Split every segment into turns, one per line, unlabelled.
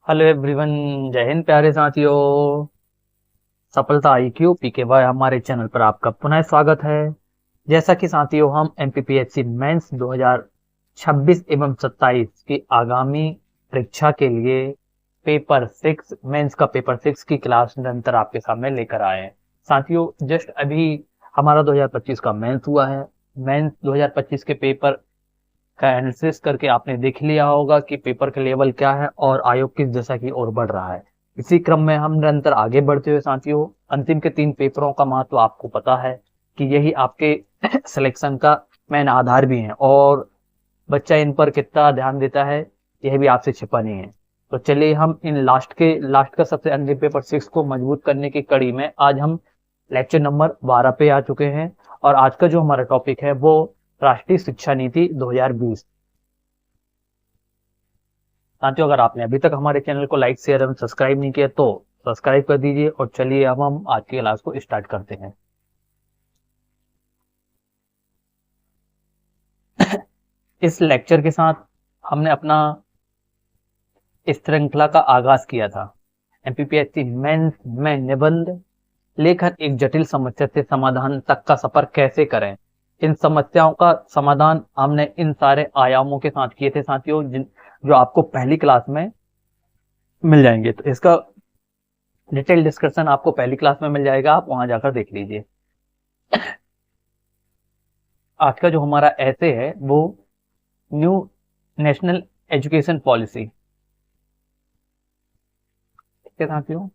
Hello everyone. जय हिंद प्यारे साथियों। सफलता IQ PKY हमारे चैनल पर आपका पुनः स्वागत है। जैसा कि साथियों हम MPPSC मेंस 2026 एवं 27 की आगामी परीक्षा के लिए पेपर 6 मेंस का पेपर 6 की क्लास निरंतर आपके सामने लेकर आए हैं। साथियों जस्ट अभी हमारा 2025 का मेंस हुआ है। मेंस 2025 के पेपर का एनालिसिस करके आपने देख लिया होगा कि पेपर का लेवल क्या है और आयोग किस दिशा की ओर बढ़ रहा है। इसी क्रम में हम निरंतर आगे बढ़ते हुए साथियों अंतिम के 3 पेपरों का महत्व आपको पता है कि यही आपके सिलेक्शन का मेन आधार भी है और बच्चा इन पर कितना ध्यान देता है यह भी आपसे छिपा नहीं है। तो चलिए हम इन लास्ट का सबसे अंतिम पेपर 6 को मजबूत करने की कड़ी में आज हम लेक्चर नंबर 12 पे आ चुके हैं और आज का जो हमारा टॉपिक है वो राष्ट्रीय शिक्षा नीति 2020। साथियों अगर आपने अभी तक हमारे चैनल को लाइक शेयर एवं सब्सक्राइब नहीं किया तो सब्सक्राइब कर दीजिए और चलिए अब हम आज की क्लास को स्टार्ट करते हैं। इस लेक्चर के साथ हमने अपना इस श्रृंखला का आगाज किया था। MPPSC मेंस में निबंध लेखन एक जटिल समस्या से समाधान तक का सफर कैसे करें। इन समस्याओं का समाधान हमने इन सारे आयामों के साथ किए थे साथियों जो आपको पहली क्लास में मिल जाएंगे। तो इसका डिटेल डिस्कशन आपको पहली क्लास में मिल जाएगा, आप वहां जाकर देख लीजिए। आज का जो हमारा ऐसे है वो न्यू नेशनल एजुकेशन पॉलिसी के साथियों।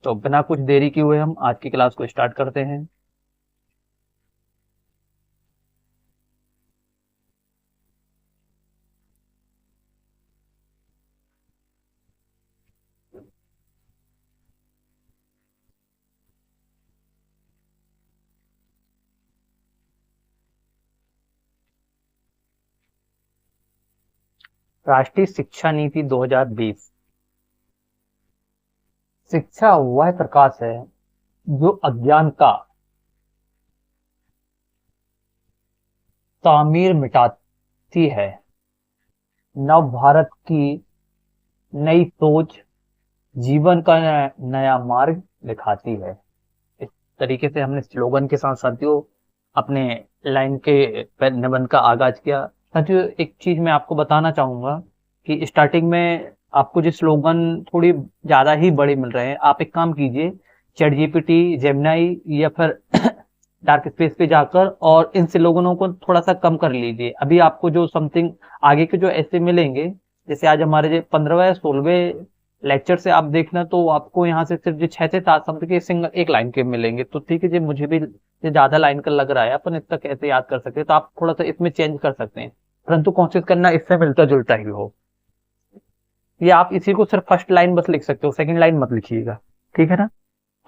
तो बिना कुछ देरी किए हुए हम आज की क्लास को स्टार्ट करते हैं। राष्ट्रीय शिक्षा नीति 2020। शिक्षा वह प्रकाश है जो अज्ञान का तामीर मिटाती है, नव भारत की नई सोच, जीवन का नया मार्ग दिखाती है। इस तरीके से हमने स्लोगन के साथ साथियों अपने लाइन के निबंध का आगाज किया। साथियों एक चीज मैं आपको बताना चाहूंगा कि स्टार्टिंग में आपको जो स्लोगन थोड़ी ज्यादा ही बड़े मिल रहे हैं, आप एक काम कीजिए चैट जीपीटी, जेमिनाई या फिर डार्क स्पेस पे जाकर और इन स्लोगनों को थोड़ा सा कम कर लीजिए। अभी आपको जो समथिंग आगे के जो ऐसे मिलेंगे, जैसे आज हमारे जो 15वें या 16वें लेक्चर से आप देखना तो आपको यहाँ से सिर्फ जो 6 से 7 शब्द के सिंगल एक लाइन के मिलेंगे। तो ठीक है जी, मुझे भी ये ज्यादा लाइन का लग रहा है, अपन इतना कैसे याद कर सकते हैं, तो आप थोड़ा सा इसमें चेंज कर सकते हैं, परंतु कोशिश करना इससे मिलता जुलता ही हो। या आप इसी को सिर्फ फर्स्ट लाइन बस लिख सकते हो, सेकंड लाइन मत लिखिएगा, ठीक है ना।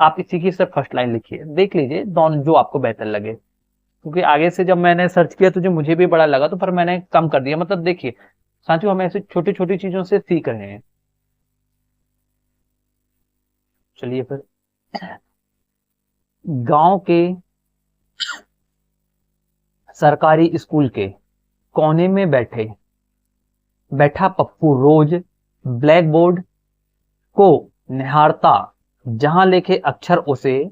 आप इसी की सिर्फ फर्स्ट लाइन लिखिए, देख लीजिए दोनों जो आपको बेहतर लगे, क्योंकि आगे से जब मैंने सर्च किया तो जो मुझे भी बड़ा लगा तो फिर मैंने कम कर दिया। मतलब देखिए साथियों हम ऐसे छोटी छोटी चीजों से सीख रहे हैं। चलिए फिर, गांव के सरकारी स्कूल के कोने में बैठा पप्पू रोज ब्लैक बोर्ड को निहारता, जहां लिखे अक्षर उसे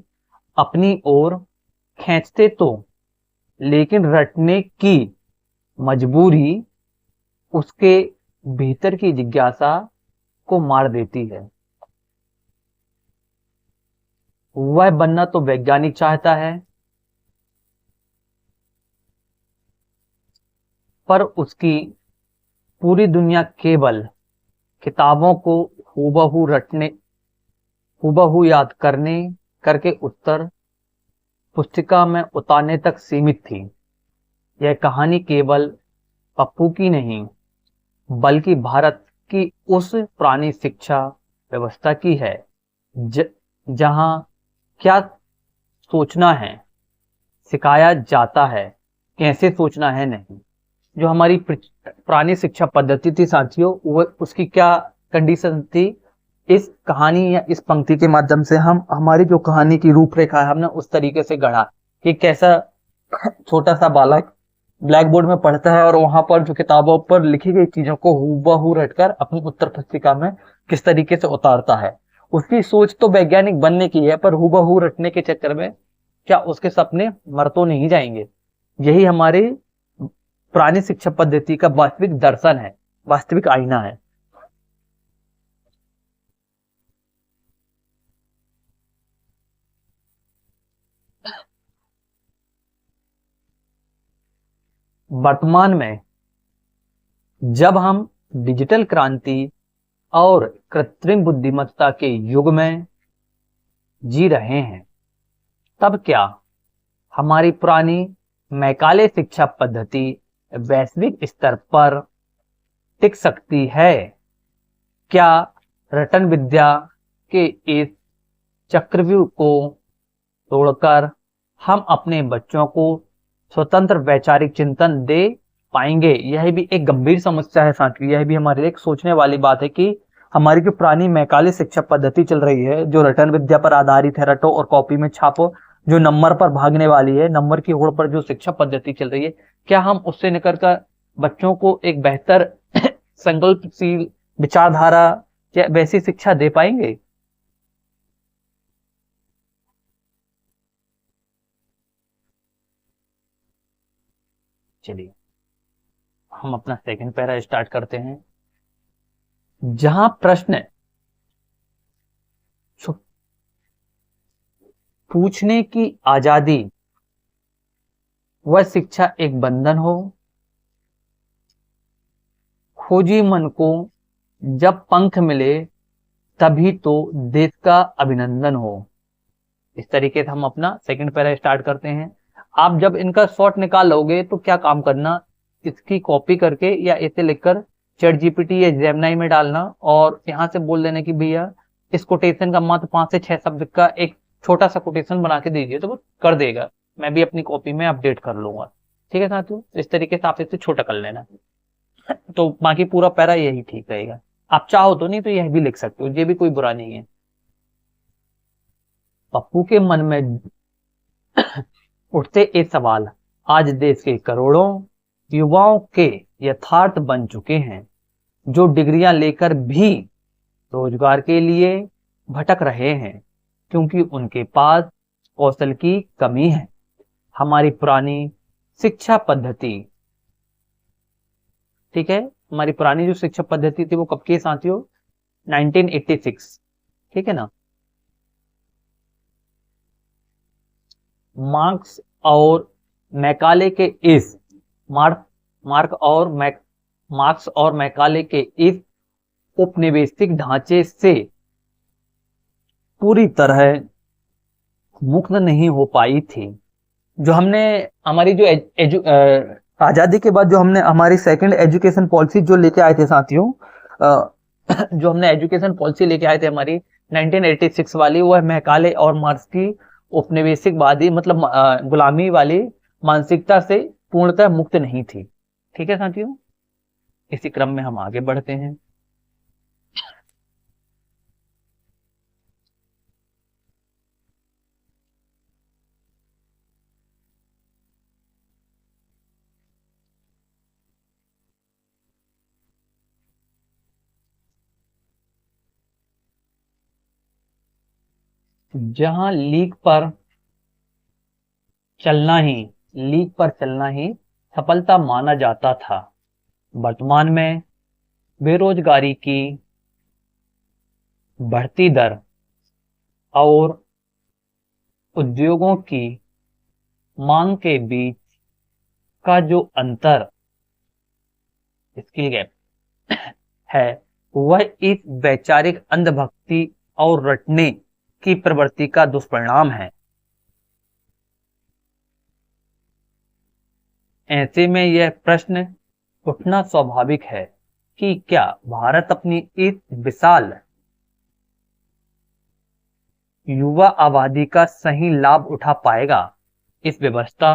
अपनी ओर खींचते तो, लेकिन रटने की मजबूरी उसके भीतर की जिज्ञासा को मार देती है। वह बनना तो वैज्ञानिक चाहता है, पर उसकी पूरी दुनिया केवल किताबों को हूबहू याद करके उत्तर पुस्तिका में उतारने तक सीमित थी। यह कहानी केवल पप्पू की नहीं बल्कि भारत की उस पुरानी शिक्षा व्यवस्था की है जहां क्या सोचना है सिखाया जाता है, कैसे सोचना है नहीं। जो हमारी पुरानी शिक्षा पद्धति थी साथियों, वो उसकी क्या कंडीशन थी, इस कहानी या इस पंक्ति के माध्यम से हम हमारी जो कहानी की रूपरेखा है हमने उस तरीके से गढ़ा कि कैसा छोटा सा बालक ब्लैक बोर्ड में पढ़ता है और वहां पर जो किताबों पर लिखी गई चीजों को हूबहू रटकर अपनी उत्तर पुस्तिका में किस तरीके से उतारता है। उसकी सोच तो वैज्ञानिक बनने की है, पर हूबहू रटने के चक्कर में क्या उसके सपने मर तो नहीं जाएंगे। यही हमारी पुरानी शिक्षा पद्धति का वास्तविक दर्शन है, वास्तविक आईना है। वर्तमान में जब हम डिजिटल क्रांति और कृत्रिम बुद्धिमत्ता के युग में जी रहे हैं, तब क्या हमारी पुरानी मैकाले शिक्षा पद्धति वैश्विक स्तर पर टिक सकती है? क्या रटन विद्या के इस चक्रव्यूह को तोड़कर हम अपने बच्चों को स्वतंत्र वैचारिक चिंतन दे पाएंगे? यह भी एक गंभीर समस्या है साथियों। यह भी हमारे लिए एक सोचने वाली बात है कि हमारी जो पुरानी मैकाले शिक्षा पद्धति चल रही है, जो रटन विद्या पर आधारित है, रटो और कॉपी में छापो, जो नंबर पर भागने वाली है, नंबर की होड़ पर जो शिक्षा पद्धति चल रही है, क्या हम उससे निकल कर बच्चों को एक बेहतर संकल्पशील विचारधारा या वैसी शिक्षा दे पाएंगे? चलिए हम अपना सेकंड पैरा स्टार्ट करते हैं, जहां प्रश्न पूछने की आजादी वह शिक्षा एक बंधन हो, खोजी मन को जब पंख मिले तभी तो देश का अभिनंदन हो। इस तरीके से हम अपना सेकंड पैरा स्टार्ट करते हैं। आप जब इनका शॉर्ट निकाल लोगे तो क्या काम करना, इसकी कॉपी करके या इसे लिखकर चैट जीपीटी या जेमिनी में डालना और यहाँ से बोल देना कि भैया इस कोटेशन का मात्र 5 से 6 शब्द का एक छोटा सा कोटेशन बना के दीजिए, तो वो कर देगा। मैं भी अपनी कॉपी में अपडेट कर लूंगा। ठीक है साथियों, इस तरीके से आप इसे छोटा कर लेना, तो बाकी पूरा पैरा यही ठीक रहेगा। आप चाहो तो, नहीं तो यह भी लिख सकते हो, ये भी कोई बुरा नहीं है। पप्पू के मन में उठते ये सवाल आज देश के करोड़ों युवाओं के यथार्थ बन चुके हैं, जो डिग्रियां लेकर भी रोजगार के लिए भटक रहे हैं क्योंकि उनके पास कौशल की कमी है। हमारी पुरानी शिक्षा पद्धति, ठीक है, हमारी पुरानी जो शिक्षा पद्धति थी वो कब की साथियों? 1986, ठीक है ना। मार्क्स और मैकाले के इस मार्क्स और मैकाले के इस उपनिवेशिक ढांचे से पूरी तरह मुक्त नहीं हो पाई थी। जो हमने हमारी जो आजादी के बाद जो हमने हमारी सेकंड एजुकेशन पॉलिसी जो लेके आए थे साथियों, जो हमने एजुकेशन पॉलिसी लेके आए थे हमारी 1986 वाली, वह मैकाले और मार्क्स की उपनिवेशिकवादी मतलब गुलामी वाली मानसिकता से पूर्णतः मुक्त नहीं थी। ठीक है साथियों, इसी क्रम में हम आगे बढ़ते हैं। जहां लीक पर चलना ही सफलता माना जाता था, वर्तमान में बेरोजगारी की बढ़ती दर और उद्योगों की मांग के बीच का जो अंतर, स्किल गैप है, वह इस वैचारिक अंधभक्ति और रटने की प्रवृत्ति का दुष्परिणाम है। ऐसे में यह प्रश्न उठना स्वाभाविक है कि क्या भारत अपनी इस विशाल युवा आबादी का सही लाभ उठा पाएगा? इस व्यवस्था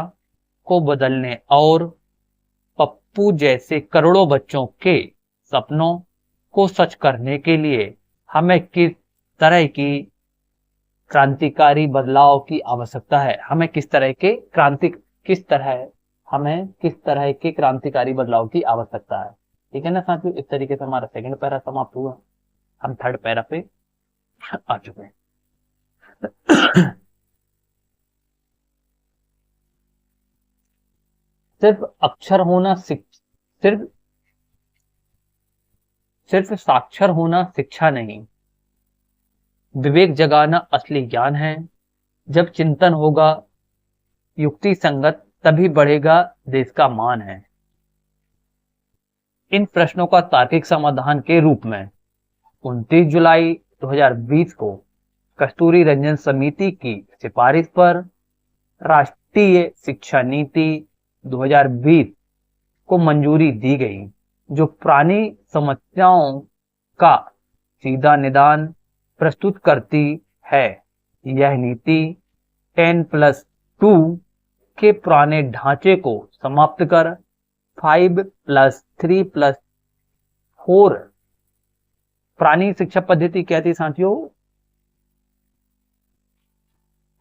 को बदलने और पप्पू जैसे करोड़ों बच्चों के सपनों को सच करने के लिए हमें किस तरह की क्रांतिकारी बदलाव की आवश्यकता है? हमें किस तरह हमें किस तरह के क्रांतिकारी बदलाव की आवश्यकता है। ठीक है ना साथियों, इस तरीके से हमारा सेकंड पैरा समाप्त हुआ। हम थर्ड पैरा पे आ चुके हैं। सिर्फ अक्षर होना सिर्फ सिर्फ साक्षर होना शिक्षा नहीं, विवेक जगाना असली ज्ञान है। जब चिंतन होगा युक्ति संगत, तभी बढ़ेगा देश का मान है। इन प्रश्नों का तार्किक समाधान के रूप में 29 जुलाई 2020 को कस्तूरी रंजन समिति की सिफारिश पर राष्ट्रीय शिक्षा नीति 2020 को मंजूरी दी गई, जो पुरानी समस्याओं का सीधा निदान प्रस्तुत करती है। यह नीति 10+2 के पुराने ढांचे को समाप्त कर 5+3+4 पुरानी शिक्षा पद्धति क्या थी साथियों,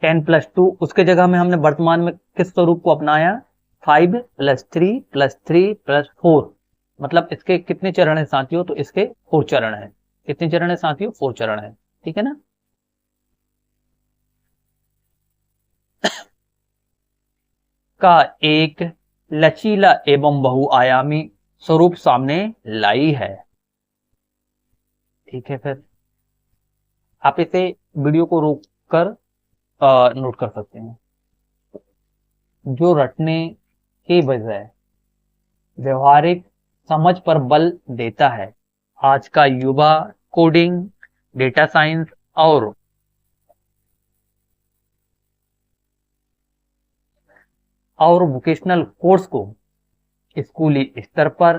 10+2, उसके जगह में हमने वर्तमान में किस स्वरूप को अपनाया, 5+3+3+4। मतलब इसके कितने चरण है साथियों, तो इसके 4 चरण है। कितने चरण है साथियों, 4 चरण है। ठीक है ना। का एक लचीला एवं बहुआयामी स्वरूप सामने लाई है। ठीक है, फिर आप इसे वीडियो को रोककर नोट कर सकते हैं। जो रटने के बजाय व्यवहारिक समझ पर बल देता है। आज का युवा कोडिंग, डेटा साइंस और वोकेशनल कोर्स को स्कूली स्तर पर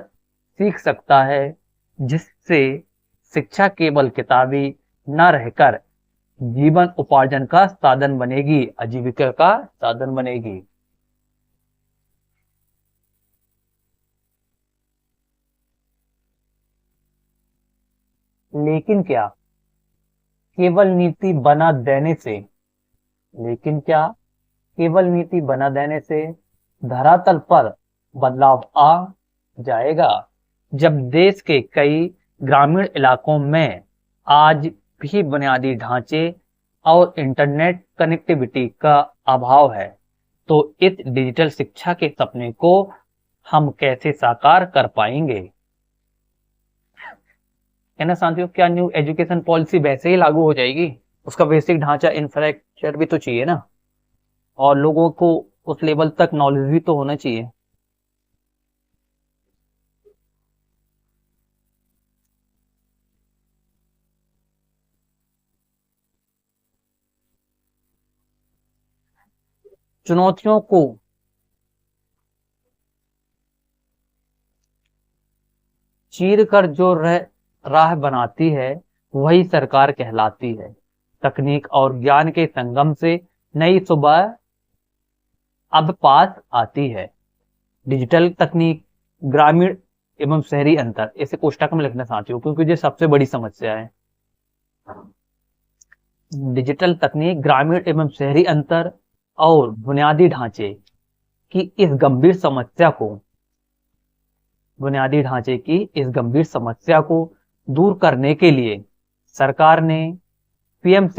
सीख सकता है, जिससे शिक्षा केवल किताबी न रहकर जीवन उपार्जन का साधन बनेगी, आजीविका का साधन बनेगी। लेकिन क्या केवल नीति बना देने से धरातल पर बदलाव आ जाएगा, जब देश के कई ग्रामीण इलाकों में आज भी बुनियादी ढांचे और इंटरनेट कनेक्टिविटी का अभाव है, तो इस डिजिटल शिक्षा के सपने को हम कैसे साकार कर पाएंगे। है ना साथियों, क्या न्यू एजुकेशन पॉलिसी वैसे ही लागू हो जाएगी? उसका बेसिक ढांचा इंफ्रास्ट्रक्चर भी तो चाहिए ना, और लोगों को उस लेवल तक नॉलेज भी तो होना चाहिए। चुनौतियों को चीर कर जो राह बनाती है, वही सरकार कहलाती है। तकनीक और ज्ञान के संगम से नई सुबह अब पास आती है। डिजिटल तकनीक, ग्रामीण एवं शहरी अंतर, इसे कोष्टक में लिखना साथियों, क्योंकि ये सबसे बड़ी समस्या है। डिजिटल तकनीक, ग्रामीण एवं शहरी अंतर और बुनियादी ढांचे की इस गंभीर समस्या को दूर करने के लिए सरकार ने पीएम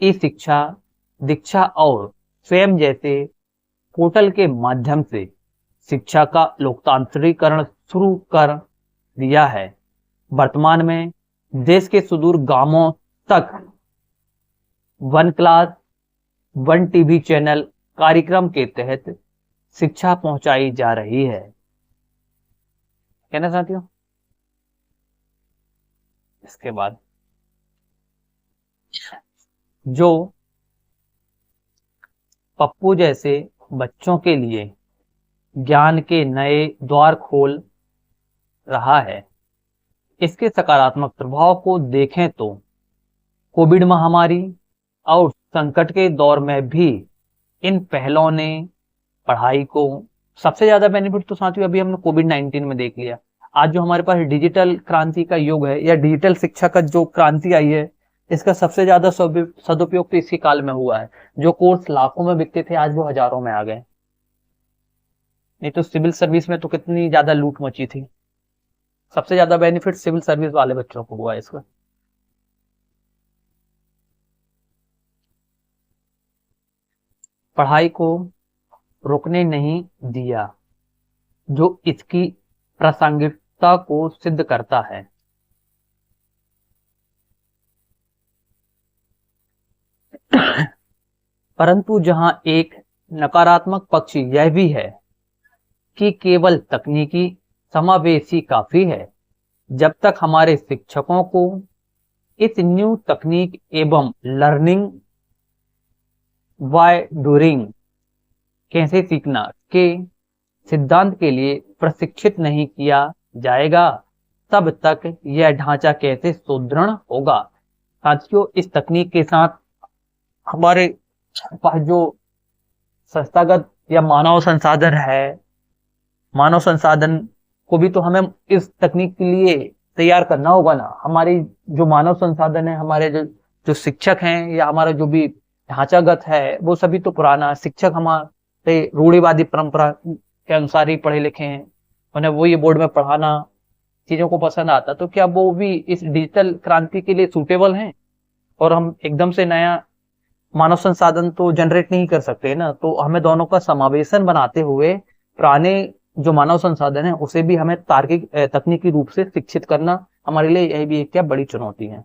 ई शिक्षा, दीक्षा और स्वयं जैसे पोर्टल के माध्यम से शिक्षा का लोकतांत्रिकरण शुरू कर दिया है। वर्तमान में देश के सुदूर गांवों तक 1 क्लास 1 टीवी चैनल कार्यक्रम के तहत शिक्षा पहुंचाई जा रही है। क्या ना साथियों। इसके बाद जो पप्पू जैसे बच्चों के लिए ज्ञान के नए द्वार खोल रहा है, इसके सकारात्मक प्रभाव को देखें तो कोविड महामारी और संकट के दौर में भी इन पहलों ने पढ़ाई को सबसे ज्यादा बेनिफिट तो साथियों अभी हमने कोविड-19 में देख लिया। आज जो हमारे पास डिजिटल क्रांति का युग है, या डिजिटल शिक्षा का जो क्रांति आई है, इसका सबसे ज्यादा सदुपयोग तो इसी काल में हुआ है। जो कोर्स लाखों में बिकते थे आज वो हजारों में आ गए। नहीं तो सिविल सर्विस में तो कितनी ज्यादा लूट मची थी। सबसे ज्यादा बेनिफिट सिविल सर्विस वाले बच्चों को हुआ है इसका। पढ़ाई को रुकने नहीं दिया, जो इसकी प्रासंगिकता को सिद्ध करता है। परंतु जहां एक नकारात्मक पक्ष यह भी है कि केवल तकनीकी समावेशी काफी है। जब तक हमारे शिक्षकों को इस न्यू तकनीक एवं लर्निंग बाय डूइंग, कैसे सीखना के सिद्धांत के लिए प्रशिक्षित नहीं किया जाएगा, तब तक यह ढांचा कैसे सुदृढ़ होगा। साथियों, इस तकनीक के साथ हमारे पास जो संस्थागत या मानव संसाधन है, मानव संसाधन को भी तो हमें इस तकनीक के लिए तैयार करना होगा ना। हमारी जो मानव संसाधन है, हमारे जो जो शिक्षक हैं या हमारा जो भी ढांचागत है, वो सभी तो पुराना। शिक्षक हमारे रूढ़िवादी परंपरा के अनुसार ही पढ़े लिखे हैं, उन्हें वो ये बोर्ड में पढ़ाना चीजों को पसंद आता, तो क्या वो भी इस डिजिटल क्रांति के लिए सूटेबल हैं? और हम एकदम से नया मानव संसाधन तो जनरेट नहीं कर सकते ना। तो हमें दोनों का समावेशन बनाते हुए पुराने जो मानव संसाधन है उसे भी हमें तार्किक तकनीकी रूप से शिक्षित करना हमारे लिए यह भी एक क्या बड़ी चुनौती है।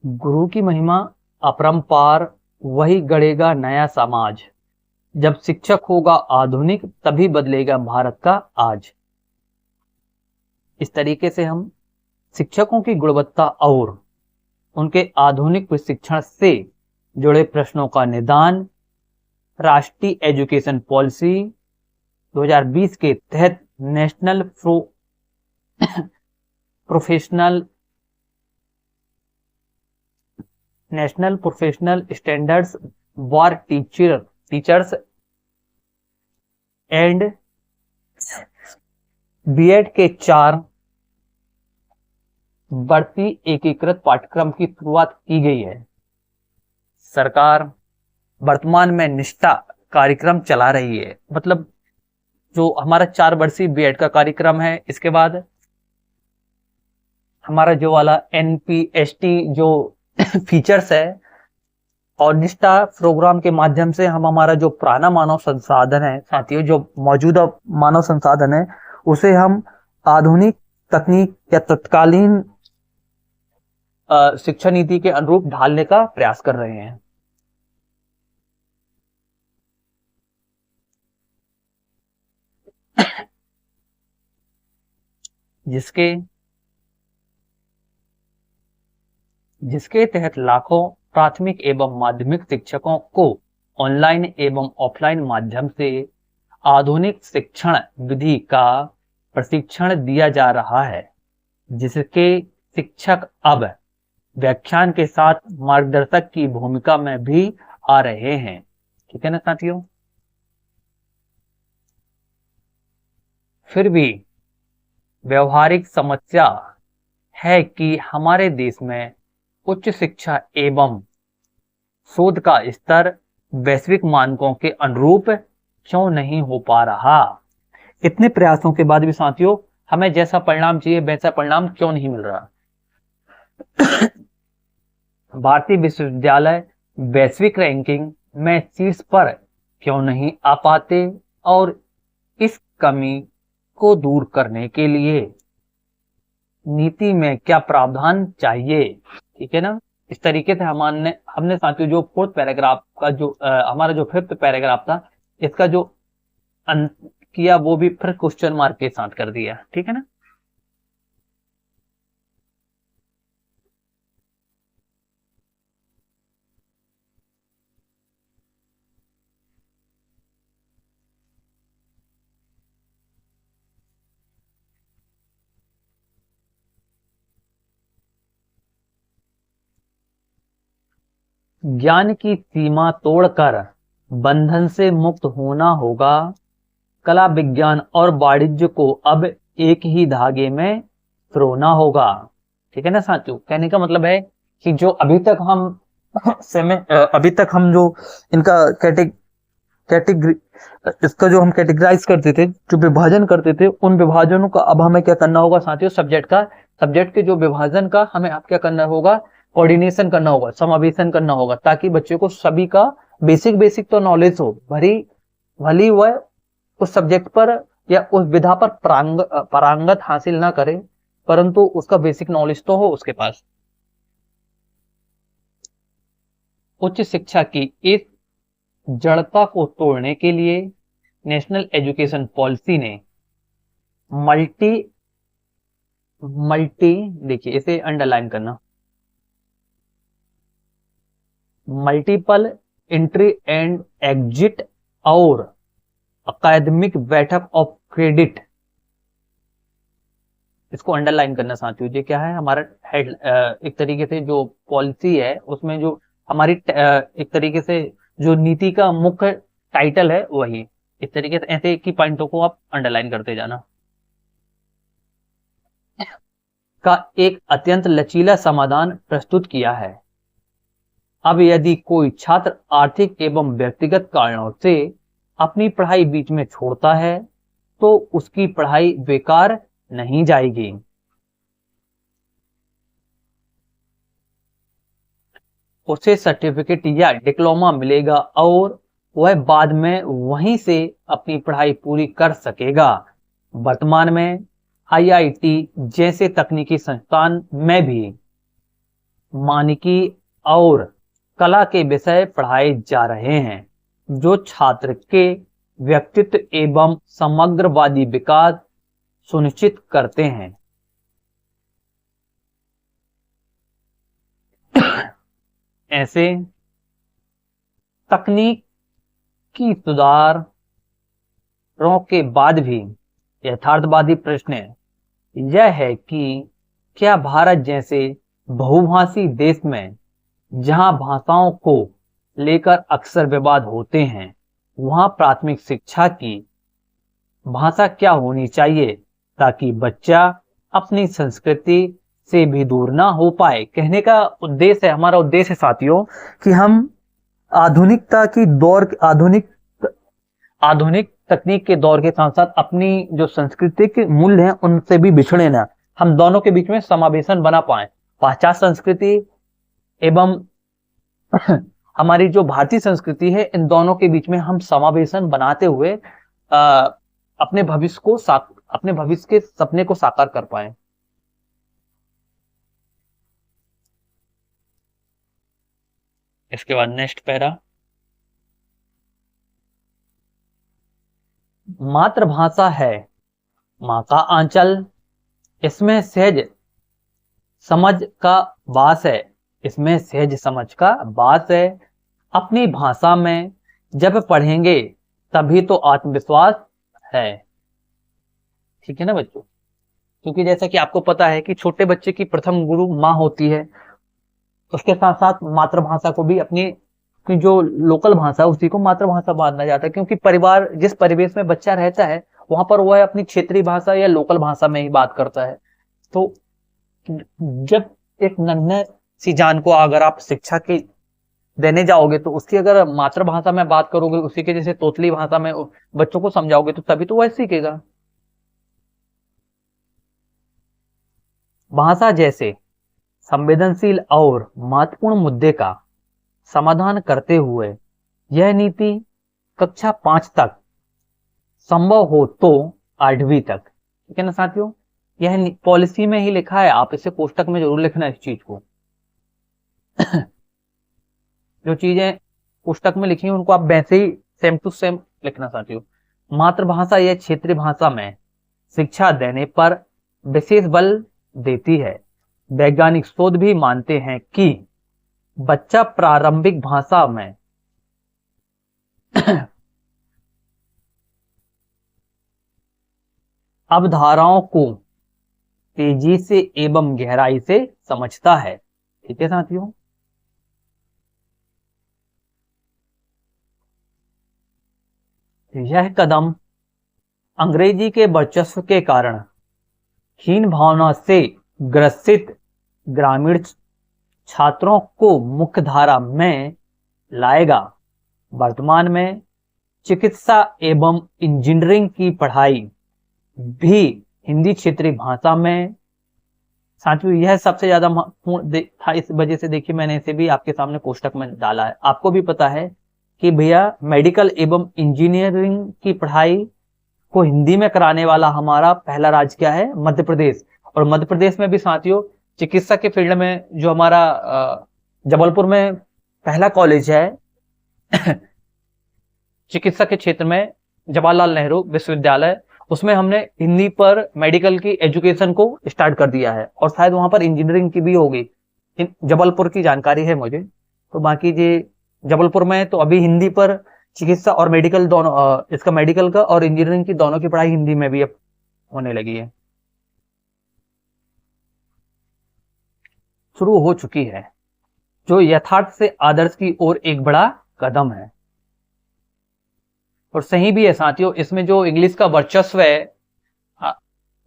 गुरु की महिमा अपरंपार, वही गढ़ेगा नया समाज। जब शिक्षक होगा आधुनिक, तभी बदलेगा भारत का आज। इस तरीके से हम शिक्षकों की गुणवत्ता और उनके आधुनिक प्रशिक्षण से जुड़े प्रश्नों का निदान राष्ट्रीय एजुकेशन पॉलिसी 2020 के तहत professional national professional standards for teachers and BEd के 4 बढ़ती एकीकृत पाठ्यक्रम की शुरुआत की गई है। सरकार वर्तमान में निष्ठा कार्यक्रम चला रही है। मतलब जो हमारा 4 वर्षीय बीएड का कार्यक्रम है, इसके बाद हमारा जो वाला एनपीएसटी जो फीचर्स है, और निष्ठा प्रोग्राम के माध्यम से हम हमारा जो पुराना मानव संसाधन है साथियों, जो मौजूदा मानव संसाधन है, उसे हम आधुनिक तकनीक या तत्कालीन शिक्षा नीति के अनुरूप ढालने का प्रयास कर रहे हैं। जिसके तहत लाखों प्राथमिक एवं माध्यमिक शिक्षकों को ऑनलाइन एवं ऑफलाइन माध्यम से आधुनिक शिक्षण विधि का प्रशिक्षण दिया जा रहा है, जिसके शिक्षक अब व्याख्यान के साथ मार्गदर्शक की भूमिका में भी आ रहे हैं। ठीक है ना साथियों? फिर भी व्यवहारिक समस्या है कि हमारे देश में उच्च शिक्षा एवं शोध का स्तर वैश्विक मानकों के अनुरूप क्यों नहीं हो पा रहा। इतने प्रयासों के बाद भी साथियों हमें जैसा परिणाम चाहिए वैसा परिणाम क्यों नहीं मिल रहा। भारतीय विश्वविद्यालय वैश्विक रैंकिंग में शीर्ष पर क्यों नहीं आ पाते, और इस कमी को दूर करने के लिए नीति में क्या प्रावधान चाहिए। ठीक है ना? इस तरीके से हमने साथियों जो 4th पैराग्राफ का जो हमारा जो 5th पैराग्राफ था, इसका जो अंत किया वो भी फिर क्वेश्चन मार्क के साथ कर दिया। ठीक है ना? ज्ञान की सीमा तोड़कर बंधन से मुक्त होना होगा। कला, विज्ञान और वाणिज्य को अब एक ही धागे में पिरोना होगा। ठीक है ना साथियों, कहने का मतलब है कि जो अभी तक हम अभी तक हम जो इनका कैटेगरी इसका जो हम कैटेगराइज करते थे, जो विभाजन करते थे, उन विभाजनों का अब हमें क्या करना होगा साथियों, सब्जेक्ट के जो विभाजन का हमें अब क्या करना होगा, कोऑर्डिनेशन करना होगा, समावेशन करना होगा, ताकि बच्चे को सभी का बेसिक तो नॉलेज हो। भली वह उस सब्जेक्ट पर या उस विधा पर पारंगत हासिल ना करे, परंतु उसका बेसिक नॉलेज तो हो उसके पास। उच्च शिक्षा की इस जड़ता को तोड़ने के लिए नेशनल एजुकेशन पॉलिसी ने मल्टी देखिए इसे अंडरलाइन करना, मल्टीपल एंट्री एंड एग्जिट और अकादमिक बैठक ऑफ क्रेडिट, इसको अंडरलाइन करना साथियों। ये क्या है, हमारा हेड एक तरीके से जो पॉलिसी है उसमें जो हमारी एक तरीके से जो नीति का मुख्य टाइटल है वही। इस तरीके से ऐसे की पॉइंटों को आप अंडरलाइन करते जाना। का एक अत्यंत लचीला समाधान प्रस्तुत किया है। अब यदि कोई छात्र आर्थिक एवं व्यक्तिगत कारणों से अपनी पढ़ाई बीच में छोड़ता है तो उसकी पढ़ाई बेकार नहीं जाएगी। उसे सर्टिफिकेट या डिप्लोमा मिलेगा और वह बाद में वहीं से अपनी पढ़ाई पूरी कर सकेगा। वर्तमान में आईआईटी जैसे तकनीकी संस्थान में भी मानकी और कला के विषय पढ़ाए जा रहे हैं जो छात्र के व्यक्तित्व एवं समग्रवादी विकास सुनिश्चित करते हैं। ऐसे तकनीकी सुधारों के बाद भी यथार्थवादी प्रश्न यह है कि क्या भारत जैसे बहुभाषी देश में जहां भाषाओं को लेकर अक्सर विवाद होते हैं, वहां प्राथमिक शिक्षा की भाषा क्या होनी चाहिए ताकि बच्चा अपनी संस्कृति से भी दूर ना हो पाए। कहने का उद्देश्य है, हमारा उद्देश्य है साथियों कि हम आधुनिक तकनीक के दौर के साथ साथ अपनी जो सांस्कृतिक मूल्य हैं उनसे भी बिछड़े ना, हम दोनों के बीच में समावेशन बना पाए। पाश्चात्य संस्कृति एवं हमारी जो भारतीय संस्कृति है, इन दोनों के बीच में हम समावेशन बनाते हुए अपने भविष्य के सपने को साकार कर पाए। इसके बाद नेक्स्ट पैरा, मातृभाषा है माँ का आंचल, इसमें सहज समझ का वास है, अपनी भाषा में जब पढ़ेंगे तभी तो आत्मविश्वास है। ठीक है ना बच्चों, क्योंकि जैसा कि आपको पता है कि छोटे बच्चे की प्रथम गुरु माँ होती है, उसके साथ साथ मातृभाषा को भी अपनी जो लोकल भाषा उसी को मातृभाषा माना जाता है, क्योंकि परिवार जिस परिवेश में बच्चा रहता है वहां पर वह अपनी क्षेत्रीय भाषा या लोकल भाषा में ही बात करता है। तो जब एक नन्हे सी जान को अगर आप शिक्षा की देने जाओगे तो उसकी अगर मातृभाषा में बात करोगे, उसी के जैसे तोतली भाषा में बच्चों को समझाओगे तो तभी तो वह सीखेगा। भाषा जैसे संवेदनशील और महत्वपूर्ण मुद्दे का समाधान करते हुए यह नीति कक्षा 5 तक, संभव हो तो 8वीं तक। ठीक है ना साथियों, यह पॉलिसी में ही लिखा है, आप इसे कोष्टक में जरूर लिखना इस चीज को। जो चीजें पुस्तक में लिखी हैं उनको आप वैसे ही सेम टू सेम लिखना साथियों। मातृभाषा या क्षेत्रीय भाषा में शिक्षा देने पर विशेष बल देती है। वैज्ञानिक शोध भी मानते हैं कि बच्चा प्रारंभिक भाषा में अवधारणाओं को तेजी से एवं गहराई से समझता है। ठीक है साथियों, यह कदम अंग्रेजी के वर्चस्व के कारण हीन भावना से ग्रसित ग्रामीण छात्रों को मुख्यधारा में लाएगा। वर्तमान में चिकित्सा एवं इंजीनियरिंग की पढ़ाई भी हिंदी क्षेत्रीय भाषा में। साथियों, यह सबसे ज्यादा महत्वपूर्ण था, इस वजह से देखिए मैंने इसे भी आपके सामने कोष्टक में डाला है। आपको भी पता है कि भैया मेडिकल एवं इंजीनियरिंग की पढ़ाई को हिंदी में कराने वाला हमारा पहला राज्य क्या है? मध्य प्रदेश। और मध्य प्रदेश में भी साथियों चिकित्सा के फील्ड में जो हमारा जबलपुर में पहला कॉलेज है चिकित्सा के क्षेत्र में, जवाहरलाल नेहरू विश्वविद्यालय, उसमें हमने हिंदी पर मेडिकल की एजुकेशन को स्टार्ट कर दिया है। और शायद वहां पर इंजीनियरिंग की भी होगी, जबलपुर की जानकारी है मुझे। तो बाकी जी जबलपुर में तो अभी हिंदी पर चिकित्सा और मेडिकल दोनों, इसका मेडिकल का और इंजीनियरिंग की दोनों की पढ़ाई हिंदी में भी अब होने लगी है, शुरू हो चुकी है, जो यथार्थ से आदर्श की ओर एक बड़ा कदम है। और सही भी है साथियों, इसमें जो इंग्लिश का वर्चस्व है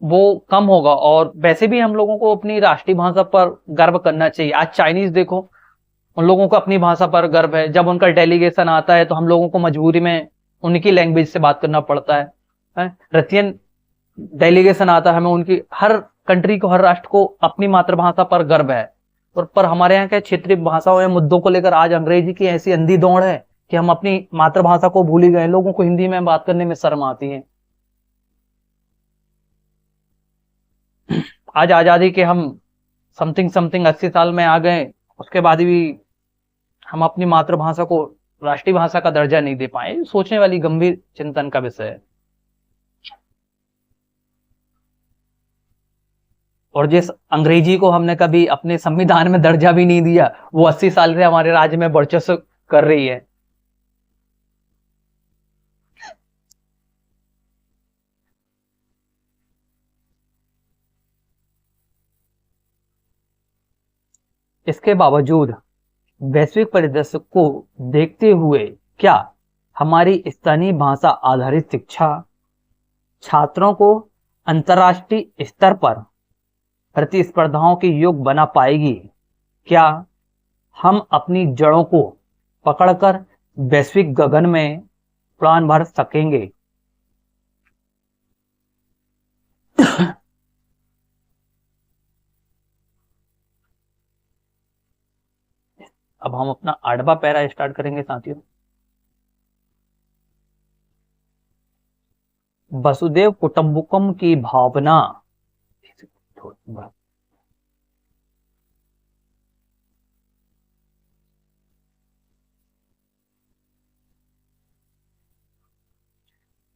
वो कम होगा। और वैसे भी हम लोगों को अपनी राष्ट्रीय भाषा पर गर्व करना चाहिए। आज चाइनीज देखो, उन लोगों को अपनी भाषा पर गर्व है। जब उनका डेलीगेशन आता है तो हम लोगों को मजबूरी में उनकी लैंग्वेज से बात करना पड़ता है। रशियन डेलीगेशन आता है, हमें उनकी, हर कंट्री को, हर राष्ट्र को अपनी मातृभाषा पर गर्व है। और पर हमारे यहाँ के क्षेत्रीय भाषाओं या मुद्दों को लेकर आज अंग्रेजी की ऐसी अंधी दौड़ है कि हम अपनी मातृभाषा को भूल ही गए। लोगों को हिंदी में बात करने में शर्म आती है। आज आजादी के हम समथिंग 80 साल में आ गए, उसके बाद भी हम अपनी मातृभाषा को राष्ट्रीय भाषा का दर्जा नहीं दे पाए। सोचने वाली गंभीर चिंतन का विषय है। और जिस अंग्रेजी को हमने कभी अपने संविधान में दर्जा भी नहीं दिया, वो 80 साल से हमारे राज्य में वर्चस्व कर रही है। इसके बावजूद वैश्विक परिदृश्य को देखते हुए क्या हमारी स्थानीय भाषा आधारित शिक्षा छात्रों को अंतर्राष्ट्रीय स्तर पर प्रतिस्पर्धाओं के योग बना पाएगी? क्या हम अपनी जड़ों को पकड़कर वैश्विक गगन में उड़ान भर सकेंगे? अब हम अपना 8वां पैरा स्टार्ट करेंगे साथियों। वसुदेव कुटुंबकम की भावना।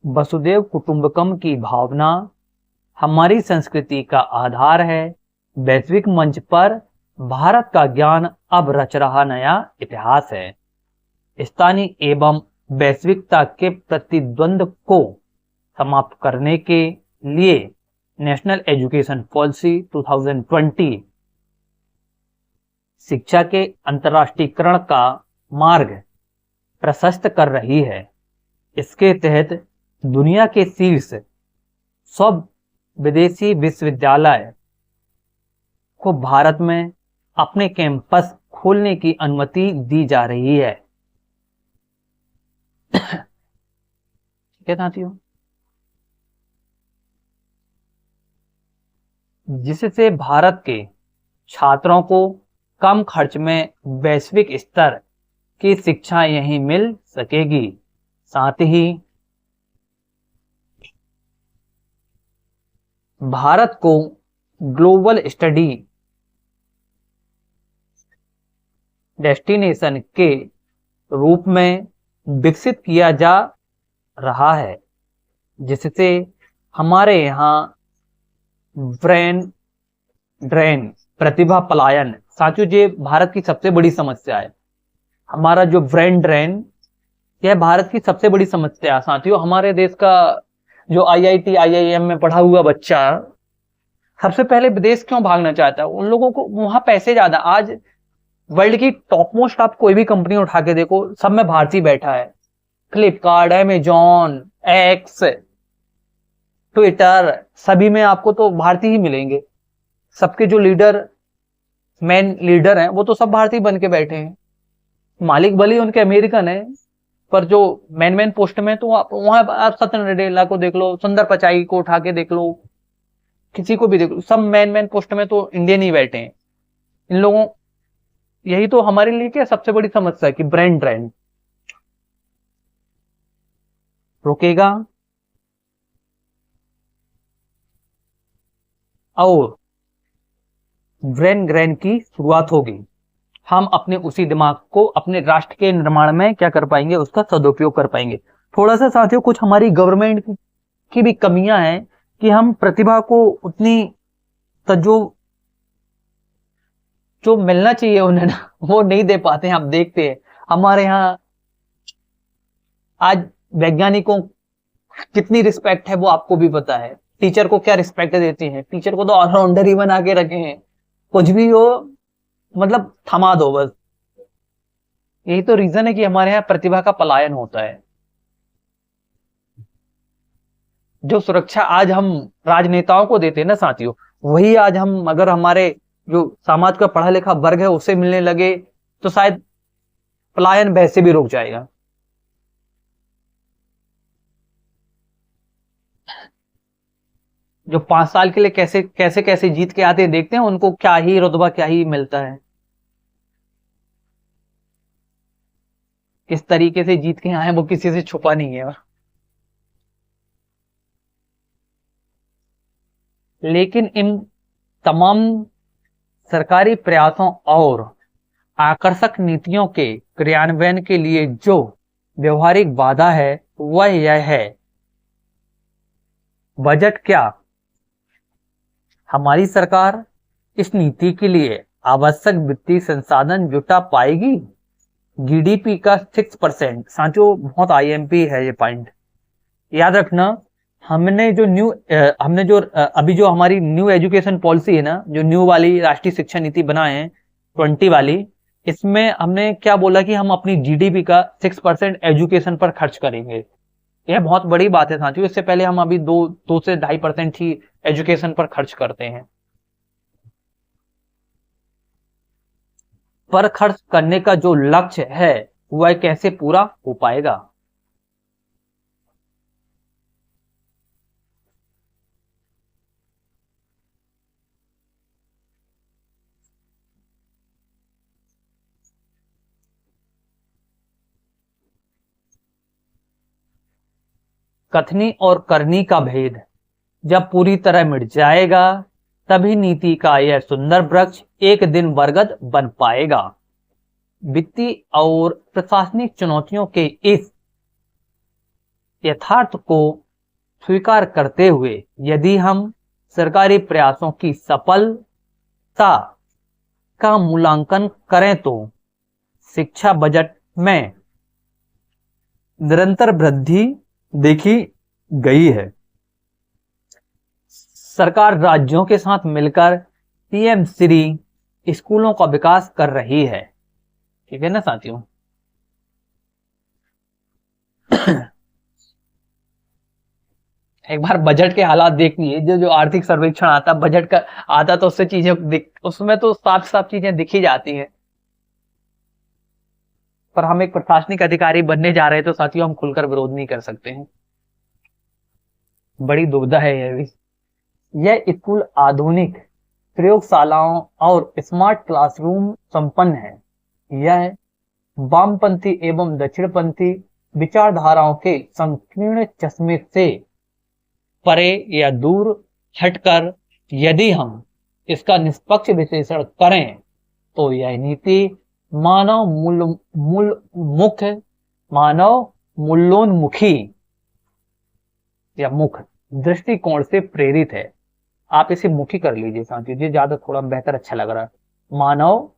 वसुदेव कुटुंबकम की भावना हमारी संस्कृति का आधार है। वैश्विक मंच पर भारत का ज्ञान अब रच रहा नया इतिहास है। स्थानीय एवं वैश्विकता के प्रतिद्वंद को समाप्त करने के लिए नेशनल एजुकेशन पॉलिसी 2020 शिक्षा के अंतर्राष्ट्रीयकरण का मार्ग प्रशस्त कर रही है। इसके तहत दुनिया के शीर्ष सब विदेशी विश्वविद्यालय को भारत में अपने कैंपस खोलने की अनुमति दी जा रही है। ठीक है साथियों, जिससे भारत के छात्रों को कम खर्च में वैश्विक स्तर की शिक्षा यहीं मिल सकेगी। साथ ही भारत को ग्लोबल स्टडी डेस्टिनेशन के रूप में विकसित किया जा रहा है, जिससे हमारे यहाँ ब्रेन ड्रेन, प्रतिभा पलायन, साथियों ये भारत की सबसे बड़ी समस्या है। हमारा जो ब्रेन ड्रेन, यह भारत की सबसे बड़ी समस्या है साथियों। हमारे देश का जो IIT IIM में पढ़ा हुआ बच्चा सबसे पहले विदेश क्यों भागना चाहता है? उन लोगों को वहां पैसे ज्यादा। आज वर्ल्ड की टॉप मोस्ट आप कोई भी कंपनी उठा के देखो, सब में भारतीय बैठा है। फ्लिपकार्ट, अमेजॉन, एक्स, ट्विटर, सभी में आपको तो भारतीय ही मिलेंगे। सबके जो मेन लीडर हैं वो तो सब भारतीय बन के बैठे हैं। मालिक भले उनके अमेरिकन है, पर जो मेन पोस्ट में तो वहां आप सचिन नडेला को देख लो, सुंदर पिचाई को उठा के देख लो, किसी को भी देख लो, सब मेन पोस्ट में तो इंडियन ही बैठे हैं। इन लोगों, यही तो हमारे लिए क्या सबसे बड़ी समस्या है कि ब्रांड ड्रेन रुकेगा और ब्रेन ग्रेन की शुरुआत होगी। हम अपने उसी दिमाग को अपने राष्ट्र के निर्माण में क्या कर पाएंगे, उसका सदुपयोग कर पाएंगे। थोड़ा सा साथियों कुछ हमारी गवर्नमेंट की भी कमियां हैं कि हम प्रतिभा को उतनी जो मिलना चाहिए उन्हें ना, वो नहीं दे पाते हैं। आप देखते हैं हमारे यहाँ आज वैज्ञानिकों कितनी रिस्पेक्ट है वो आपको भी पता है। टीचर को क्या रिस्पेक्ट देते हैं, टीचर को तो ऑलराउंडर ही बना के रखे हैं, कुछ भी हो मतलब थमा दो बस। यही तो रीजन है कि हमारे यहाँ प्रतिभा का पलायन होता है। जो सुरक्षा आज हम राजनेताओं को देते हैं ना साथियों, वही आज हम अगर हमारे जो समाज का पढ़ा लिखा वर्ग है उसे मिलने लगे तो शायद पलायन वैसे भी रुक जाएगा। जो 5 साल के लिए कैसे कैसे कैसे जीत के आते हैं देखते हैं, उनको क्या ही रुतबा क्या ही मिलता है, किस तरीके से जीत के आए वो किसी से छुपा नहीं है। लेकिन इन तमाम सरकारी प्रयासों और आकर्षक नीतियों के क्रियान्वयन के लिए जो व्यवहारिक बाधा है वह यह है, बजट क्या हमारी सरकार इस नीति के लिए आवश्यक वित्तीय संसाधन जुटा पाएगी? जीडीपी का 6%, साथियों बहुत आईएमपी है ये पॉइंट, याद रखना। हमने जो अभी जो हमारी न्यू एजुकेशन पॉलिसी है ना, जो न्यू वाली राष्ट्रीय शिक्षा नीति बनाए हैं 20 वाली, इसमें हमने क्या बोला कि हम अपनी जीडीपी का 6% एजुकेशन पर खर्च करेंगे। यह बहुत बड़ी बात है साथियों, इससे पहले हम अभी 2 से 2.5% ही एजुकेशन पर खर्च करते हैं। पर खर्च करने का जो लक्ष्य है वह कैसे पूरा हो पाएगा? कथनी और करनी का भेद जब पूरी तरह मिट जाएगा, तभी नीति का यह सुंदर वृक्ष एक दिन बरगद बन पाएगा। वित्तीय और प्रशासनिक चुनौतियों के इस यथार्थ को स्वीकार करते हुए यदि हम सरकारी प्रयासों की सफलता का मूल्यांकन करें तो शिक्षा बजट में निरंतर वृद्धि देखी गई है। सरकार राज्यों के साथ मिलकर पीएम श्री स्कूलों का विकास कर रही है। ठीक है ना साथियों? एक बार बजट के हालात देखिए, जो आर्थिक सर्वेक्षण आता बजट का आता तो उससे चीजें उसमें तो साफ साफ चीजें दिखी जाती हैं। पर हम एक प्रशासनिक अधिकारी बनने जा रहे हैं तो साथियों हम खुलकर विरोध नहीं कर सकते हैं। बड़ी दुविधा है यह भी। यह स्कूल आधुनिक प्रयोगशालाओं और स्मार्ट क्लासरूम संपन्न है। यह वामपंथी एवं दक्षिणपंथी विचारधाराओं के संकीर्ण चश्मे से परे या दूर हटकर यदि हम इसका निष्पक्ष विश्लेषण करें तो यह नीति मानव मूल्योन्मुखी या मुख दृष्टिकोण से प्रेरित है। आप इसे मुखी कर लीजिए साथियों, ये ज्यादा थोड़ा बेहतर अच्छा लग रहा है। मानव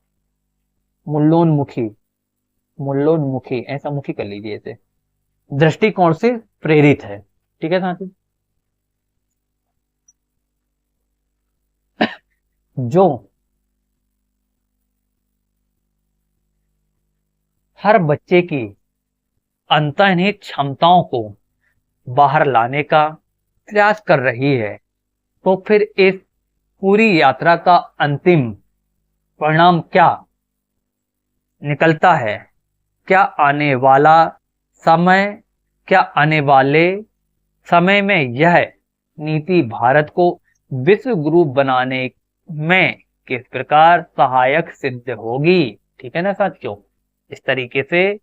मूल्योन्मुखी ऐसा मुखी कर लीजिए इसे, दृष्टिकोण से प्रेरित है। ठीक है साथियों? जो हर बच्चे की अंतर्निहित क्षमताओं को बाहर लाने का प्रयास कर रही है, तो फिर इस पूरी यात्रा का अंतिम परिणाम क्या निकलता है? क्या आने वाले समय में यह नीति भारत को विश्व गुरु बनाने में किस प्रकार सहायक सिद्ध होगी? ठीक है ना साथियों, इस तरीके से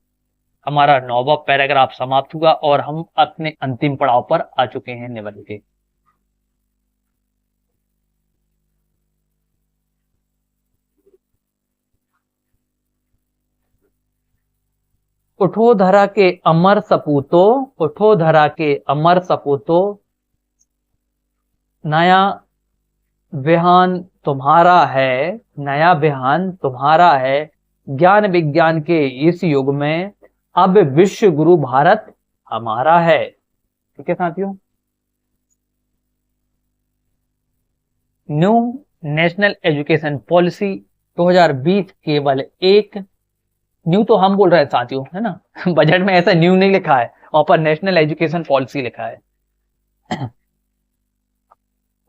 हमारा 9वां पैराग्राफ समाप्त हुआ और हम अपने अंतिम पड़ाव पर आ चुके हैं निबंध के। उठो धरा के अमर सपूतो, नया बिहान तुम्हारा है, ज्ञान विज्ञान के इस युग में अब विश्व गुरु भारत हमारा है। ठीक है साथियों, न्यू नेशनल एजुकेशन पॉलिसी 2020 केवल एक न्यू तो हम बोल रहे हैं साथियों, है ना बजट में ऐसा न्यू नहीं लिखा है, वहां पर नेशनल एजुकेशन पॉलिसी लिखा है।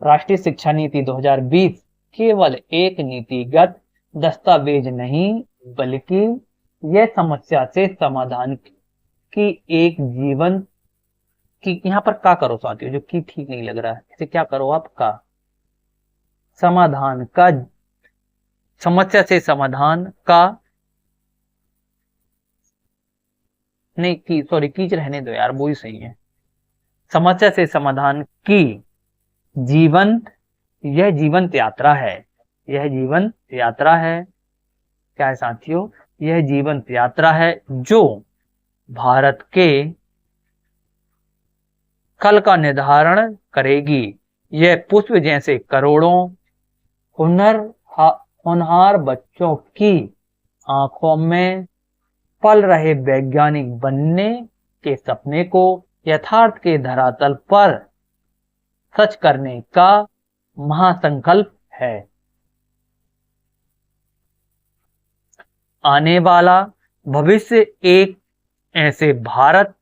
राष्ट्रीय शिक्षा नीति 2020 केवल एक नीतिगत दस्तावेज नहीं, बल्कि यह समस्या से समाधान की एक जीवन की, यहां पर क्या करो साथियों, जो की ठीक नहीं लग रहा है, इसे क्या करो आप, का समाधान का, समस्या से समाधान का नहीं की, सॉरी कीच रहने दो यार, वो ही सही है। समस्या से समाधान की यह जीवंत यात्रा है, क्या है साथियों, यह जीवंत यात्रा है जो भारत के कल का निर्धारण करेगी। यह पुष्प जैसे करोड़ों होनहार बच्चों की आंखों में पल रहे वैज्ञानिक बनने के सपने को यथार्थ के धरातल पर सच करने का महासंकल्प है। आने वाला भविष्य एक ऐसे भारत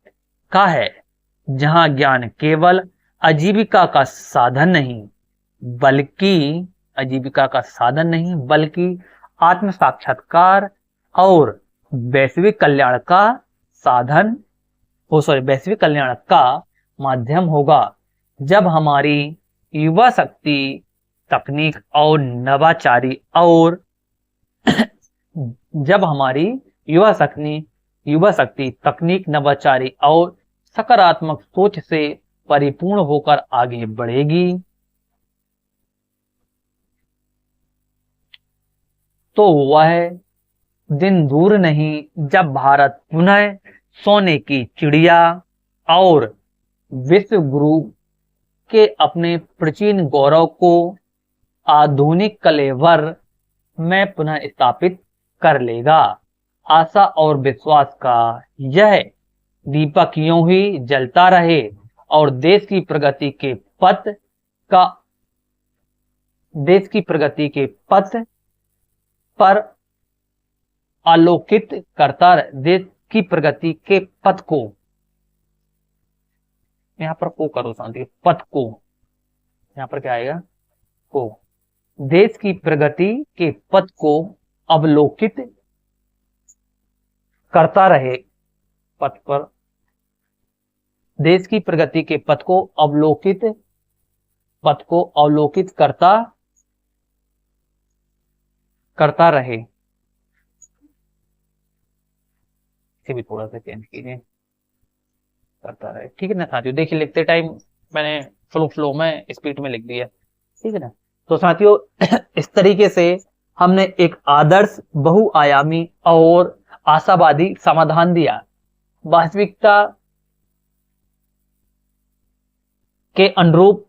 का है जहां ज्ञान केवल आजीविका का साधन नहीं, बल्कि आत्म साक्षात्कार और वैश्विक कल्याण का माध्यम होगा। जब हमारी युवा शक्ति तकनीक और नवाचारी और सकारात्मक सोच से परिपूर्ण होकर आगे बढ़ेगी, तो वह दिन दूर नहीं जब भारत पुनः सोने की चिड़िया और विश्व गुरु के अपने प्राचीन गौरव को आधुनिक कलेवर में पुनः स्थापित कर लेगा। आशा और विश्वास का यह दीपक यूं ही जलता रहे और देश की प्रगति के पथ पर आलोकित करता, देश की प्रगति के पथ को, यहां पर को करो शांति, पथ को, यहां पर क्या आएगा, को, देश की प्रगति के पथ को अवलोकित करता रहे, पथ पर, देश की प्रगति के पथ को अवलोकित करता रहे। इसे भी थोड़ा सा चेंज कीजिए, करता रहे। ठीक है ना साथियों, देखिए लिखते टाइम मैंने फ्लो में स्पीड में लिख दिया, ठीक है ना। तो साथियों इस तरीके से हमने एक आदर्श, बहुआयामी और आशावादी समाधान दिया। वास्तविकता के अनुरूप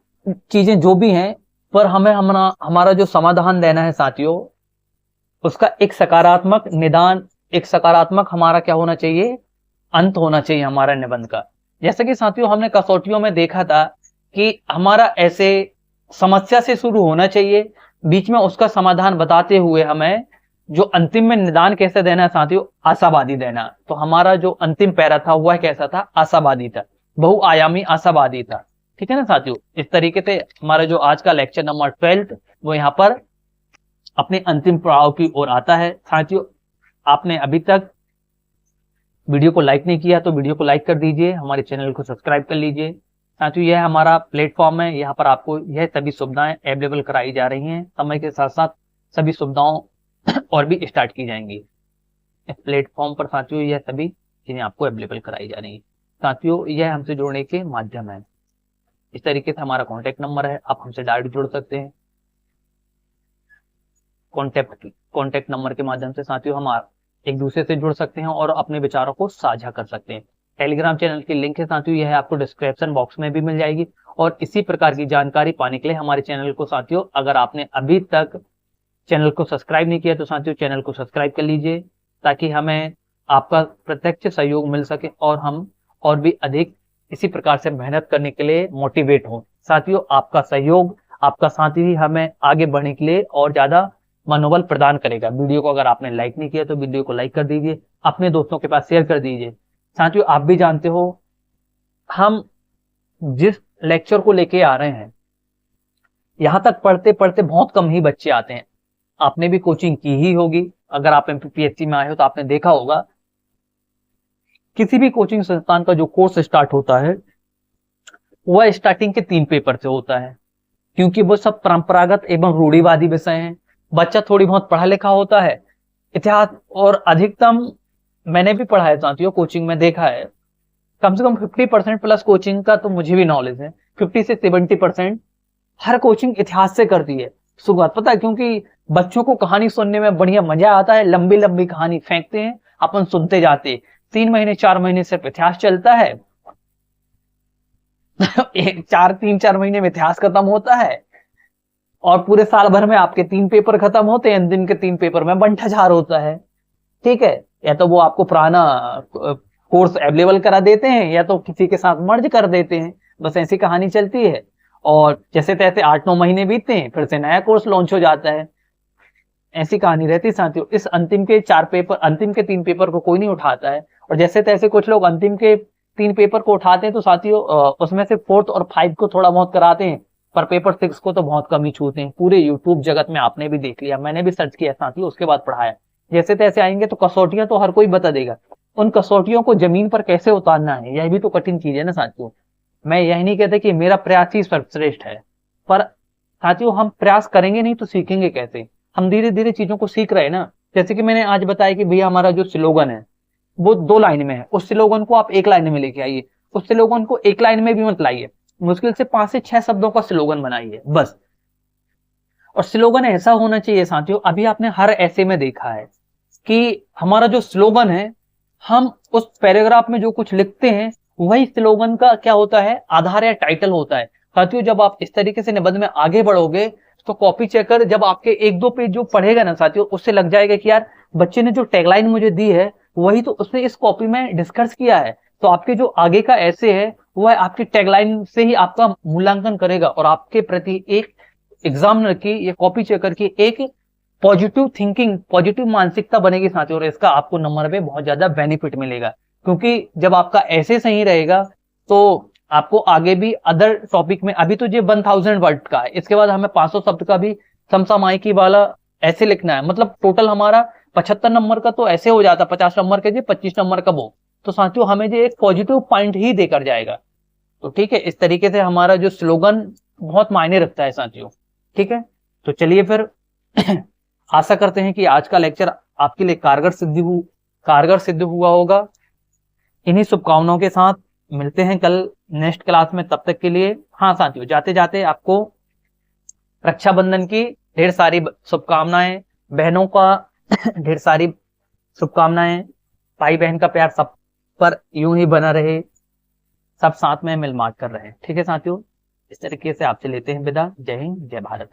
चीजें जो भी हैं, पर हमें हमारा जो समाधान देना है साथियों, उसका एक सकारात्मक निदान, एक सकारात्मक हमारा क्या होना चाहिए, अंत होना चाहिए हमारा निबंध का। जैसे कि साथियों हमने कसौटियों में देखा था कि हमारा ऐसे समस्या से शुरू होना चाहिए, बीच में उसका समाधान बताते हुए हमें जो अंतिम में निदान कैसे देना है साथियों, आशावादी देना। तो हमारा जो अंतिम पैरा था वह कैसा था, आशावादी था, बहुआयामी आशावादी था। ठीक है ना साथियों। इस तरीके से हमारा जो आज का लेक्चर नंबर 12 वो यहाँ पर अपने अंतिम पड़ाव की ओर आता है। साथियों आपने अभी तक वीडियो को लाइक नहीं किया तो वीडियो को लाइक कर दीजिए, हमारे चैनल को सब्सक्राइब कर लीजिए। साथियों यह हमारा प्लेटफॉर्म है, यहाँ पर आपको यह सभी सुविधाएं अवेलेबल कराई जा रही हैं। समय के साथ साथ सभी सुविधाओं और भी स्टार्ट की जाएंगी इस प्लेटफॉर्म पर। साथियों यह सभी चीजें आपको अवेलेबल कराई जा रही हैं। साथियों यह हमसे जुड़ने के माध्यम है। इस तरीके से हमारा कॉन्टेक्ट नंबर है, आप हमसे डायरेक्ट जुड़ सकते हैं कॉन्टेक्ट नंबर के माध्यम से। साथियों हम एक दूसरे से जुड़ सकते हैं और अपने विचारों को साझा कर सकते हैं। टेलीग्राम चैनल की लिंक है साथियों, यह आपको डिस्क्रिप्शन बॉक्स में भी मिल जाएगी। और इसी प्रकार की जानकारी पाने के लिए हमारे चैनल को साथियों, अगर आपने अभी तक चैनल को सब्सक्राइब नहीं किया तो साथियों चैनल को सब्सक्राइब कर लीजिए, ताकि हमें आपका प्रत्यक्ष सहयोग मिल सके और हम और भी अधिक इसी प्रकार से मेहनत करने के लिए मोटिवेट हो। साथियों आपका सहयोग, आपका साथ ही हमें आगे बढ़ने के लिए और ज्यादा मनोबल प्रदान करेगा। वीडियो को अगर आपने लाइक नहीं किया तो वीडियो को लाइक कर दीजिए, अपने दोस्तों के पास शेयर कर दीजिए। साथियों आप भी जानते हो हम जिस लेक्चर को लेके आ रहे हैं, यहां तक पढ़ते पढ़ते बहुत कम ही बच्चे आते हैं। आपने भी कोचिंग की ही होगी, अगर आप एमपीपीएससी में आए हो तो आपने देखा होगा किसी भी कोचिंग संस्थान का जो कोर्स स्टार्ट होता है वह स्टार्टिंग के 3 पेपर से होता है, क्योंकि वो सब परंपरागत एवं रूढ़िवादी विषय हैं। बच्चा थोड़ी बहुत पढ़ा लिखा होता है, इतिहास और अधिकतम मैंने भी पढ़ा है साथियों, कोचिंग में देखा है कम से कम 50% प्लस कोचिंग का तो मुझे भी नॉलेज है। 50 से 70% हर कोचिंग इतिहास से करती है शुरुआत। पता है क्योंकि बच्चों को कहानी सुनने में बढ़िया मजा आता है, लंबी लंबी कहानी फेंकते हैं, अपन सुनते जाते। 3 महीने 4 महीने सिर्फ इतिहास चलता है 3-4 महीने में इतिहास खत्म होता है और पूरे साल भर में आपके 3 पेपर खत्म होते हैं, दिन के 3 पेपर में बंटाझार होता है। ठीक है, या तो वो आपको पुराना कोर्स अवेलेबल करा देते हैं या तो किसी के साथ मर्ज कर देते हैं, बस ऐसी कहानी चलती है। और जैसे तैसे 8-9 महीने बीतते हैं, फिर से नया कोर्स लॉन्च हो जाता है। ऐसी कहानी रहती है साथियों। इस अंतिम के 3 पेपर को कोई नहीं उठाता है, और जैसे तैसे कुछ लोग अंतिम के 3 पेपर को उठाते हैं तो साथियों उसमें से 4th और 5 को थोड़ा बहुत कराते हैं, पर पेपर 6 को तो बहुत कम ही छूते हैं। पूरे यूट्यूब जगत में आपने भी देख लिया, मैंने भी सर्च किया साथियों, उसके बाद पढ़ाया। जैसे तैसे आएंगे तो कसौटियां तो हर कोई बता देगा, उन कसौटियों को जमीन पर कैसे उतारना है यह भी तो कठिन चीज है ना साथियों। मैं यह नहीं कहता कि मेरा प्रयास ही सर्वश्रेष्ठ है, पर साथियों हम प्रयास करेंगे नहीं तो सीखेंगे कैसे। हम धीरे धीरे चीजों को सीख रहे हैं ना। जैसे कि मैंने आज बताया कि भैया हमारा जो स्लोगन है वो 2 लाइन में है, उस स्लोगन को आप 1 लाइन में लेके आइए। उस स्लोगन को 1 लाइन में भी मत लाइए, मुश्किल से 5 से 6 शब्दों का स्लोगन बनाइए बस। और स्लोगन ऐसा होना चाहिए साथियों, अभी आपने हर ऐसे में देखा है कि हमारा जो स्लोगन है, हम उस पैराग्राफ में जो कुछ लिखते हैं वही स्लोगन का क्या होता है, आधार या टाइटल होता है। साथियों जब आप इस तरीके से निबंध में आगे बढ़ोगे तो कॉपी चेकर जब आपके 1-2 पेज जो पढ़ेगा ना साथियों, उससे लग जाएगा कि यार बच्चे ने जो टैगलाइन मुझे दी है वही तो उसने इस कॉपी में डिस्कस किया है। तो आपके जो आगे का ऐसे है वह आपकी टैगलाइन से ही आपका मूल्यांकन करेगा, और आपके प्रति एक एग्जामिनर की या कॉपी चेकर की एक पॉजिटिव थिंकिंग, पॉजिटिव मानसिकता बनेगी साथियों, और इसका आपको नंबर पे बहुत ज्यादा बेनिफिट मिलेगा। क्योंकि जब आपका ऐसे सही रहेगा तो आपको आगे भी अदर टॉपिक में, अभी तो ये 1000 वर्ड का है, इसके बाद हमें 500 शब्द का भी समसामयिकी वाला ऐसे लिखना है। मतलब टोटल हमारा 75 नंबर का तो ऐसे हो जाता, 50 नंबर के 25 नंबर का वो, तो साथियों हमें जो एक पॉजिटिव पॉइंट ही देकर जाएगा। तो ठीक है, इस तरीके से हमारा जो स्लोगन बहुत मायने रखता है साथियों। ठीक है, तो चलिए फिर आशा करते हैं कि आज का लेक्चर आपके लिए कारगर सिद्ध हुआ होगा। इन्हीं शुभकामनाओं के साथ मिलते हैं कल नेक्स्ट क्लास में, तब तक के लिए हाँ साथियों, जाते जाते आपको रक्षाबंधन की ढेर सारी शुभकामनाएं, बहनों का ढेर सारी शुभकामनाएं, भाई बहन का प्यार सब पर यूं ही बना रहे, सब साथ में मिल मार कर रहे। ठीक है साथियों, इस तरीके से आपसे लेते हैं विदा। जय हिंद, जय भारत।